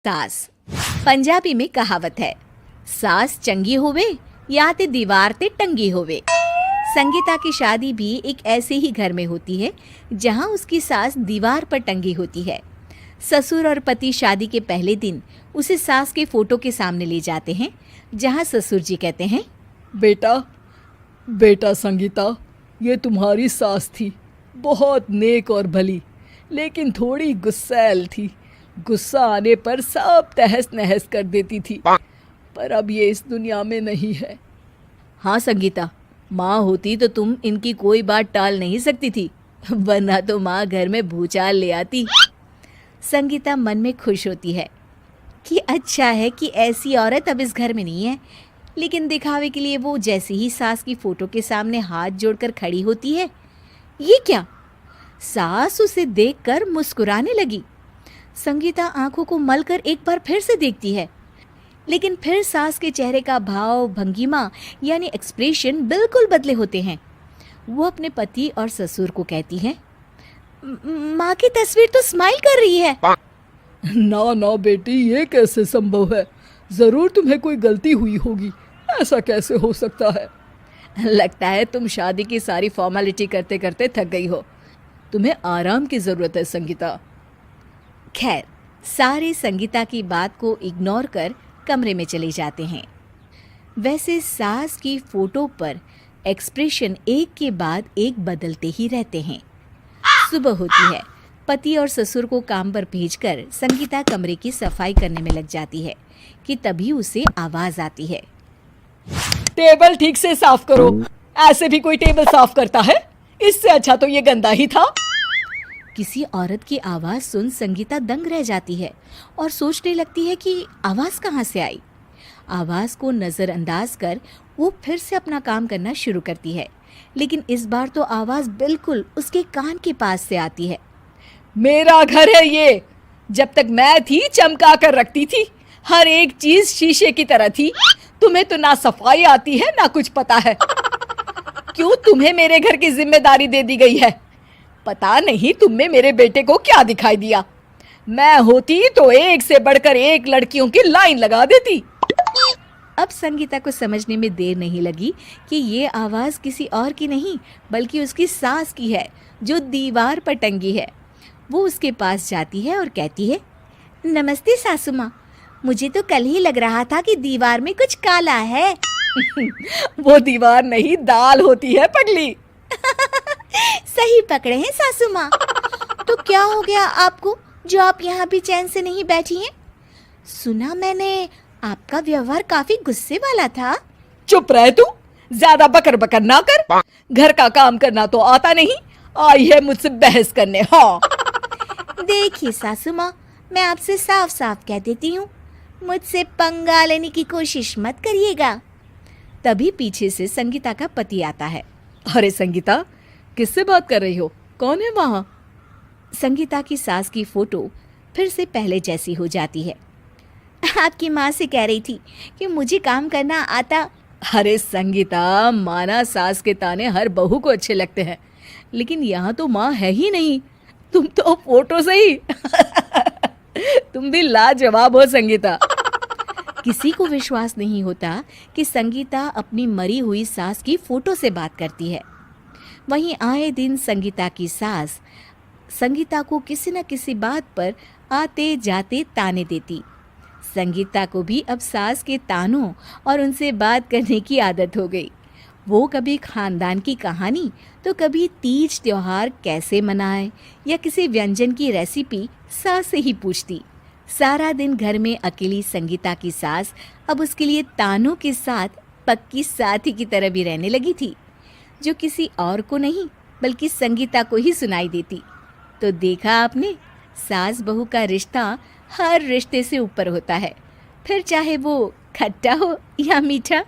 सास। पंजाबी में कहावत है, सास चंगी होवे या ते दीवार ते टंगी होवे। संगीता की शादी भी एक ऐसे ही घर में होती है जहां उसकी सास दीवार पर टंगी होती है। ससुर और पति शादी के पहले दिन उसे सास के फोटो के सामने ले जाते हैं, जहां ससुर जी कहते हैं, बेटा बेटा संगीता, ये तुम्हारी सास थी, बहुत नेक और भली, लेकिन थोड़ी गुस्सैल थी। गुस्सा आने पर सब तहस नहस कर देती थी, पर अब ये इस दुनिया में नहीं है। हाँ संगीता, माँ होती तो तुम इनकी कोई बात टाल नहीं सकती थी, वरना तो माँ घर में भूचाल ले आती। संगीता मन में खुश होती है कि अच्छा है कि ऐसी औरत अब इस घर में नहीं है, लेकिन दिखावे के लिए वो जैसे ही सास की फोटो के सामने हाथ जोड़कर खड़ी होती है, ये क्या? सास उसे देखकर मुस्कुराने लगी। संगीता आंखों को मलकर एक बार फिर से देखती है, लेकिन फिर सास के चेहरे का भाव, भंगिमा यानी एक्सप्रेशन बिल्कुल बदले होते हैं। वो अपने पति और ससुर को कहती है, माँ की तस्वीर तो स्माइल कर रही है। ना ना बेटी, ये कैसे संभव है? जरूर तुम्हें कोई गलती हुई होगी, ऐसा कैसे हो सकता है? लगता है तुम शादी की सारी फॉर्मेलिटी करते करते थक गई हो, तुम्हें आराम की जरूरत है संगीता। खैर, सारे संगीता की बात को इग्नोर कर कमरे में चले जाते हैं। वैसे सास की फोटो पर एक्सप्रेशन एक के बाद एक बदलते ही रहते हैं। सुबह होती है, पति और ससुर को काम पर भेजकर संगीता कमरे की सफाई करने में लग जाती है कि तभी उसे आवाज आती है, टेबल ठीक से साफ करो। ऐसे भी कोई टेबल साफ करता है? इससे अच्छा तो ये गंदा ही था। किसी औरत की आवाज सुन संगीता दंग रह जाती है और सोचने लगती है कि आवाज कहाँ से आई। आवाज को नजरअंदाज कर वो फिर से अपना काम करना शुरू करती है, लेकिन इस बार तो आवाज बिल्कुल उसके कान के पास से आती है। मेरा घर है ये। जब तक मैं थी चमका कर रखती थी, हर एक चीज शीशे की तरह थी। तुम्हें तो ना सफाई आती है ना कुछ पता है। क्यों तुम्हें मेरे घर की जिम्मेदारी दे दी गई है? पता नहीं तुम में मेरे बेटे को क्या दिखाई दिया। मैं होती तो एक से बढ़कर एक लड़कियों की लाइन लगा देती। अब संगीता को समझने में देर नहीं लगी कि ये आवाज किसी और की नहीं बल्कि उसकी सास की है, जो दीवार पर टंगी है। वो उसके पास जाती है और कहती है, नमस्ते सासू माँ, मुझे तो कल ही लग रहा था कि दीवार में कुछ काला है। वो दीवार नहीं, दाल होती है पगली। सही पकड़े हैं सासू माँ। तो क्या हो गया आपको जो आप यहाँ भी चैन से नहीं बैठी हैं? सुना मैंने आपका व्यवहार काफी गुस्से वाला था। चुप रह तू, ज्यादा बकर बकर ना कर। घर का काम करना तो आता नहीं, आई है मुझसे बहस करने। हाँ देखिए सासू माँ, मैं आपसे साफ साफ कह देती हूँ, मुझसे पंगा लेने की कोशिश मत करिएगा। तभी पीछे से संगीता का पति आता है। अरे संगीता, किससे बात कर रही हो? कौन है वहाँ? संगीता की सास की फोटो फिर से पहले जैसी हो जाती है। आपकी माँ से कह रही थी कि मुझे काम करना आता। अरे संगीता, माना सास के ताने हर बहू को अच्छे लगते हैं, लेकिन यहाँ तो माँ है ही नहीं। तुम तो फोटो से ही तुम भी लाजवाब हो संगीता। किसी को विश्वास नहीं होता कि संगीता अपनी मरी हुई सास की फोटो से बात करती है। वहीं आए दिन संगीता की सास संगीता को किसी न किसी बात पर आते जाते ताने देती। संगीता को भी अब सास के तानों और उनसे बात करने की आदत हो गई। वो कभी खानदान की कहानी तो कभी तीज त्योहार कैसे मनाए या किसी व्यंजन की रेसिपी सास से ही पूछती। सारा दिन घर में अकेली संगीता की सास अब उसके लिए तानों के साथ पक्की साथी की तरह भी रहने लगी थी, जो किसी और को नहीं बल्कि संगीता को ही सुनाई देती। तो देखा आपने, सास बहू का रिश्ता हर रिश्ते से ऊपर होता है, फिर चाहे वो खट्टा हो या मीठा।